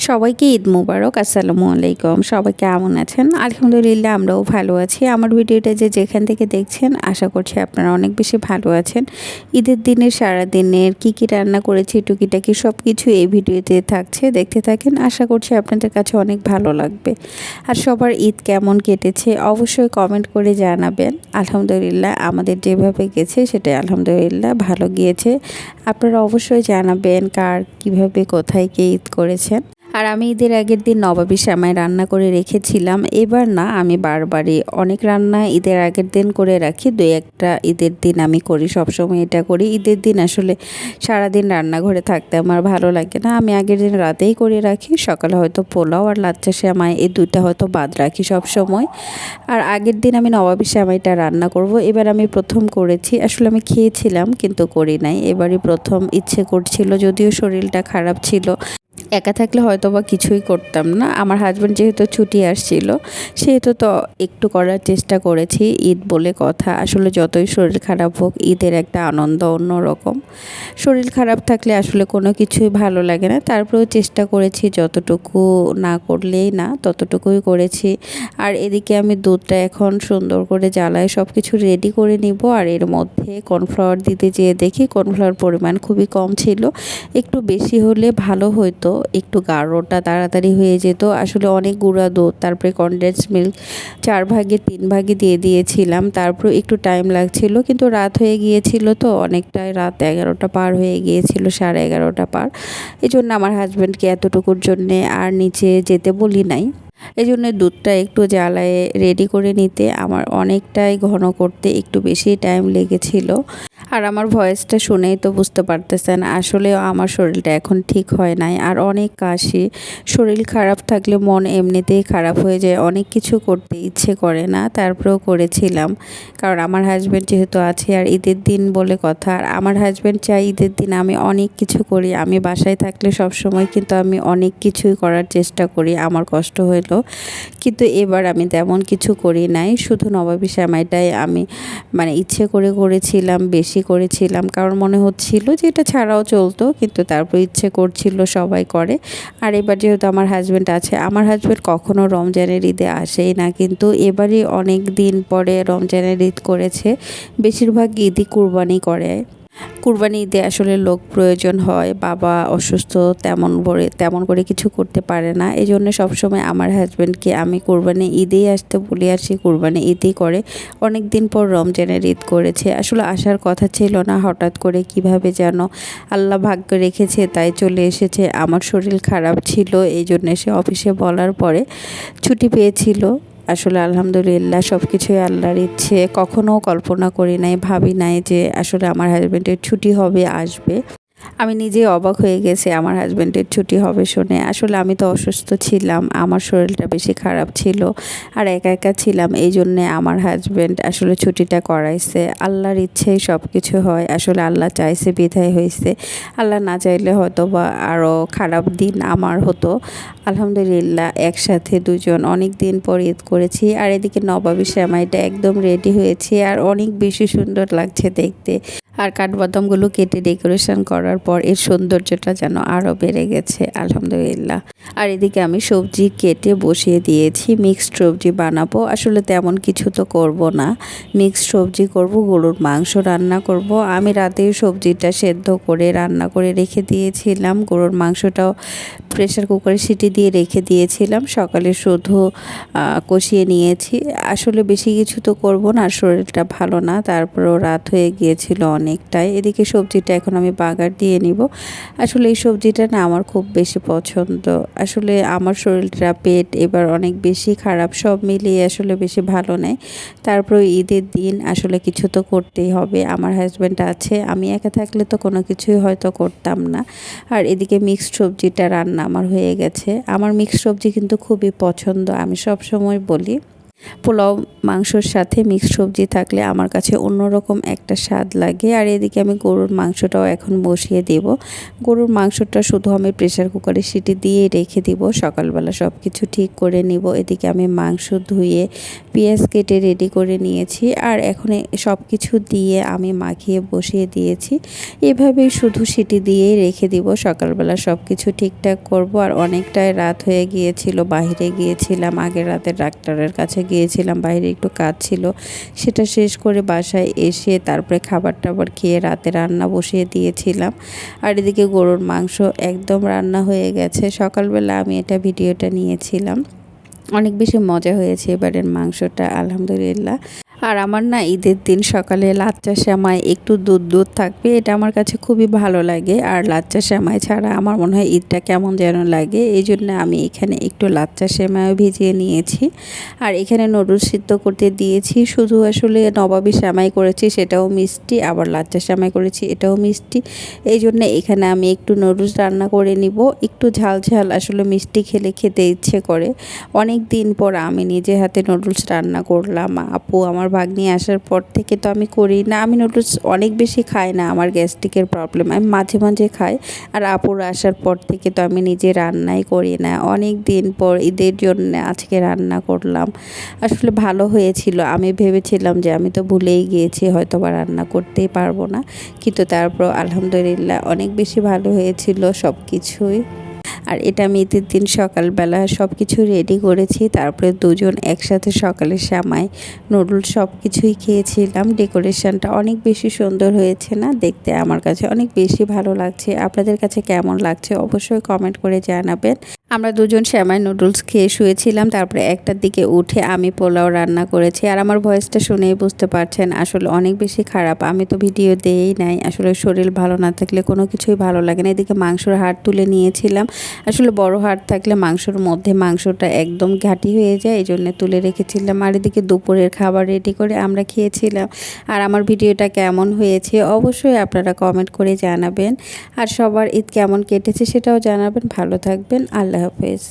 সবাইকে ঈদ মোবারক। আসসালামু আলাইকুম। সবাই কেমন আছেন? আলহামদুলিল্লাহ আমরাও ভালো আছি। আমার ভিডিওটা যেখান থেকে দেখছেন আশা করছি আপনারা অনেক বেশি ভালো আছেন। ঈদের দিনের সারাদিনের কী রান্না করেছি টুকিটাকি সব কিছু এই ভিডিওতে থাকছে, দেখতে থাকেন। আশা করছি আপনাদের কাছে অনেক ভালো লাগবে। আর সবার ঈদ কেমন কেটেছে অবশ্যই কমেন্ট করে জানাবেন। আলহামদুলিল্লাহ আমাদের যেভাবে গেছে সেটাই আলহামদুলিল্লাহ ভালো গিয়েছে। আপনারা অবশ্যই জানাবেন কার কীভাবে কোথায় কে ঈদ করেছেন। আর আমি ঈদের আগের দিন নবাবী সেমাই রান্না করে রেখেছিলাম। এবার না, আমি বারবারই অনেক রান্না ঈদের আগের দিন করে রাখি, দুই একটা ঈদের দিন আমি করি, সবসময় এটা করি। ঈদের দিন আসলে সারাদিন রান্নাঘরে থাকতে আমার ভালো লাগে না, আমি আগের দিন রাতেই করে রাখি। সকালে হয়তো পোলাও আর লাচ্চা সেমাই এই দুইটা হয়তো বাদ রাখি সব সময়। আর আগের দিন আমি নবাবী সেমাইটা রান্না করব। এবার আমি প্রথম করেছি, আসলে আমি খেয়েছিলাম কিন্তু করি নাই, এবারই প্রথম ইচ্ছে করছিল, যদিও শরীরটা খারাপ ছিল। একা থাকলে হয়তো বা কিছুই করতাম না। আমার হাজব্যান্ড যেহেতু ছুটি আসছিল সেহেতু তো একটু করার চেষ্টা করেছি। ঈদ বলে কথা, আসলে যতই শরীর খারাপ হোক ঈদের একটা আনন্দ অন্যরকম। শরীর খারাপ থাকলে আসলে কোনো কিছুই ভালো লাগে না, তারপরেও চেষ্টা করেছি যতটুকু না করলেই না ততটুকুই করেছি। আর এদিকে আমি দুধটা এখন সুন্দর করে জ্বালায় সব কিছু রেডি করে নিব। আর এর মধ্যে কর্নফ্লাওয়ার দিতে যেয়ে দেখি কর্নফ্লাওয়ার পরিমাণ খুবই কম ছিল, একটু বেশি হলে ভালো হতো, একটু গাঢ়টা তাড়াতাড়ি হয়ে যেত। আসলে অনেক গুঁড়া দুধ, তারপরে কনডেন্স মিল্ক 4 ভাগে 3 ভাগে দিয়ে দিয়েছিলাম, তারপর একটু টাইম লাগছিল, কিন্তু রাত হয়ে গিয়েছিল তো অনেকটাই, রাত 11টা পার হয়ে গিয়েছিল, 11:30 পার। এই জন্য আমার হাজব্যান্ডকে এতটুকুর জন্যে আর নিচে যেতে বলি নাই। এই জন্য দুধটা একটু জ্বালায়ে রেডি করে নিতে আমার অনেকটাই ঘন করতে একটু বেশি টাইম লেগেছিল। আর আমার ভয়েসটা শুনেই তো বুঝতে পারতেছেন আসলেও আমার শরীরটা এখন ঠিক হয় নাই, আর অনেক কাশি। শরীর খারাপ থাকলে মন এমনিতেই খারাপ হয়ে যায়, অনেক কিছু করতে ইচ্ছে করে না, তারপরেও করেছিলাম। কারণ আমার হাজব্যান্ড যেহেতু আছে আর ঈদের দিন বলে কথা, আর আমার হাজব্যান্ড চাই ঈদের দিন আমি অনেক কিছু করি। আমি বাসায় থাকলে সব সময় কিন্তু আমি অনেক কিছুই করার চেষ্টা করি, আমার কষ্ট হইলো, কিন্তু এবার আমি তেমন কিছু করি নাই। শুধু নবাবী সেমাইটাই আমি ইচ্ছে করে করেছিলাম, বেশি করেছিলাম, কারণ মনে হচ্ছিল যে এটা ছাড়াও চলতো, কিন্তু তারপর ইচ্ছে করছিল সবাই করে। আর এবার যেহেতু আমার হাজব্যান্ড আছে, আমার হাজব্যান্ড কখনো রমজানের ঈদে আসেই না, কিন্তু এবারই অনেক দিন পরে রমজানের ঈদ করেছে। বেশিরভাগ ঈদই কুরবানি করে। কুরবানি ঈদে আসলে লোক প্রয়োজন হয়, বাবা অসুস্থ, তেমন করে কিছু করতে পারে না। এই জন্য সবসময় আমার হাজব্যান্ডকে আমি কুরবানি ঈদেই আসতে বলি, আর সে কুরবানি ঈদই করে। অনেক দিন পর রমজানের ঈদ করেছে, আসলে আসার কথা ছিল না, হঠাৎ করে কিভাবে যেন আল্লাহ ভাগ্য রেখেছে তাই চলে এসেছে। আমার শরীর খারাপ ছিল, এই জন্য সে অফিসে বলার পরে ছুটি পেয়েছিল। আসলে আলহামদুলিল্লাহ সব কিছুই আল্লাহর ইচ্ছে। কখনো কল্পনা করি নাই, ভাবি নাই যে আসলে আমার হাজব্যান্ডের ছুটি হবে, আসবে। আমি নিজেই অবাক হয়ে গেছি আমার হাজব্যান্ডের ছুটি হবে শুনে। আসলে আমি তো অসুস্থ ছিলাম, আমার শরীরটা বেশি খারাপ ছিল, আর একা একা ছিলাম, এই জন্যে আমার হাজব্যান্ড আসলে ছুটিটা করাইছে। আল্লাহর ইচ্ছেই সব কিছু হয়, আসলে আল্লাহ চাইছে বিধায় হয়েছে। আল্লাহ না চাইলে হয়তো বা আরও খারাপ দিন আমার হতো। আলহামদুলিল্লাহ একসাথে দুজন অনেক দিন পর ঈদ করেছি। আর এদিকে নবাবী সেমাইটা একদম রেডি হয়েছে, আর অনেক বেশি সুন্দর লাগছে দেখতে। আর কাঠবাদামগুলো কেটে ডেকোরেশন করার পর এর সৌন্দর্যটা যেন আরও বেড়ে গেছে আলহামদুলিল্লাহ। আর এদিকে আমি সবজি কেটে বসিয়ে দিয়েছি, মিক্সড সবজি বানাবো। আসলে তেমন কিছু তো করব না, মিক্সড সবজি করব, গরুর মাংস রান্না করব। আমি রাতেই সবজিটা সেদ্ধ করে রান্না করে রেখে দিয়েছিলাম, গরুর মাংসটাও প্রেসার কুকারে সিটি দিয়ে রেখে দিয়েছিলাম, সকালে শুধু কষিয়ে নিয়েছি। আসলে বেশি কিছু তো করব না, শরীরটা ভালো না, তারপরেও রাত হয়ে গিয়েছিল অনেকটাই। এদিকে সবজিটা এখন আমি বাগার দিয়ে নিব। আসলে এই সবজিটা না আমার খুব বেশি পছন্দ। আসলে আমার শরীরটা, পেট এবার অনেক বেশি খারাপ, সব মিলিয়ে আসলে বেশি ভালো নেই। তারপর ঈদের দিন আসলে কিছু তো করতেই হবে, আমার হাজব্যান্ড আছে, আমি একা থাকলে তো কোনো কিছুই হয়তো করতাম না। আর এদিকে মিক্সড সবজিটা রান্না আমার হয়ে গেছে। আমার মিক্সড সবজি কিন্তু খুবই পছন্দ, আমি সব সময় বলি। পোলাও মাংসর সাথে মিক্সড সবজি থাকলে আমার কাছে অন্যরকম একটা স্বাদ লাগে। আর এদিকে আমি গরুর মাংসটাও এখন বসিয়ে দেব। গরুর মাংসটা শুধু আমি প্রেসার কুকারে সিটি দিয়ে রেখে দিব, সকালবেলা সব কিছু ঠিক করে নিব। এদিকে আমি মাংস ধুয়ে পেঁয়াজ কেটে রেডি করে নিয়েছি, আর এখন সব কিছু দিয়ে আমি মাখিয়ে বসিয়ে দিয়েছি। এভাবেই শুধু সিটি দিয়েই রেখে দিব, সকালবেলা সব কিছু ঠিকঠাক করব। আর অনেকটাই রাত হয়ে গিয়েছিল, বাইরে গিয়েছিলাম, আগের রাতে ডাক্তারের কাছে গিয়েছিলাম, বাইরে একটু কাজ ছিল, সেটা শেষ করে বাসায় এসে তারপরে খাবার টাবার খেয়ে রাতে রান্না বসিয়ে দিয়েছিলাম। আর এদিকে গরুর মাংস একদম রান্না হয়ে গেছে। সকালবেলা আমি এটা ভিডিওটা নিয়েছিলাম, অনেক বেশি মজা হয়েছে এবারের মাংসটা, আলহামদুলিল্লাহ। আর আমার না ঈদের দিন সকালে লাচ্চা সেমাই একটু দুধ দুধ থাকবে, এটা আমার কাছে খুবই ভালো লাগে। আর লাচ্চা সেমাই ছাড়া আমার মনে হয় ঈদটা কেমন যেন লাগে, এই জন্য আমি এখানে একটু লাচ্চা সেমাইও ভিজিয়ে নিয়েছি। আর এখানে নুডলস সিদ্ধ করতে দিয়েছি, শুধু আসলে নবাবী সেমাই করেছি সেটাও মিষ্টি, আবার লাচ্চা সেমাই করেছি এটাও মিষ্টি। এই জন্য এখানে আমি একটু নুডলস রান্না করে নিব, একটু ঝাল ঝাল, আসলে মিষ্টি খেলে খেতে ইচ্ছে করে। অনেক দিন পর আমি নিজে হাতে নুডলস রান্না করলাম। আপু আমার ভাগ্নি আসার পর থেকে তো আমি করি না, আমি নুডলস অনেক বেশি খাই না, আমার গ্যাস্ট্রিকের প্রবলেম, আমি মাঝে মাঝে খাই। আর আপুর আসার পর থেকে তো আমি নিজে রান্নাই করি না, অনেক দিন পর ঈদের জন্য আজকে রান্না করলাম। আসলে ভালো হয়েছিল, আমি ভেবেছিলাম যে আমি তো ভুলেই গিয়েছি, হয়তো বা রান্না করতেই পারবো না, কিন্তু তারপর আলহামদুলিল্লাহ অনেক বেশি ভালো হয়েছিল সব কিছুই। আর এটা আমি ঈদের দিন সকালবেলা সব কিছু রেডি করেছি, তারপরে দুজন একসাথে সকালে সেমাই নুডলস সব কিছুই খেয়েছিলাম। ডেকোরেশনটা অনেক বেশি সুন্দর হয়েছে না দেখতে, আমার কাছে অনেক বেশি ভালো লাগছে। আপনাদের কাছে কেমন লাগছে অবশ্যই কমেন্ট করে জানাবেন। আমরা দুজন সেমাই নুডলস খেয়ে শুয়েছিলাম, তারপরে একটার দিকে উঠে আমি পোলাও রান্না করেছি। আর আমার ভয়েসটা শুনেই বুঝতে পারছেন আসলে অনেক বেশি খারাপ, আমি তো ভিডিও দেই নাই, আসলে শরীর ভালো না থাকলে কোনো কিছুই ভালো লাগে না। এদিকে মাংসর হাড় তুলে নিয়েছিলাম, আসলে বড় হাড় থাকলে মাংসর মধ্যে মাংসটা একদম ঘাঁটি হয়ে যায়, এই জন্য তুলে রেখেছিলাম। আর এদিকে দুপুরের খাবার রেডি করে আমরা খেয়েছিলাম। আর আমার ভিডিওটা কেমন হয়েছে অবশ্যই আপনারা কমেন্ট করে জানাবেন, আর সবার ঈদ কেমন কেটেছে সেটাও জানাবেন। ভালো থাকবেন, আল্লাহ হাফেজ।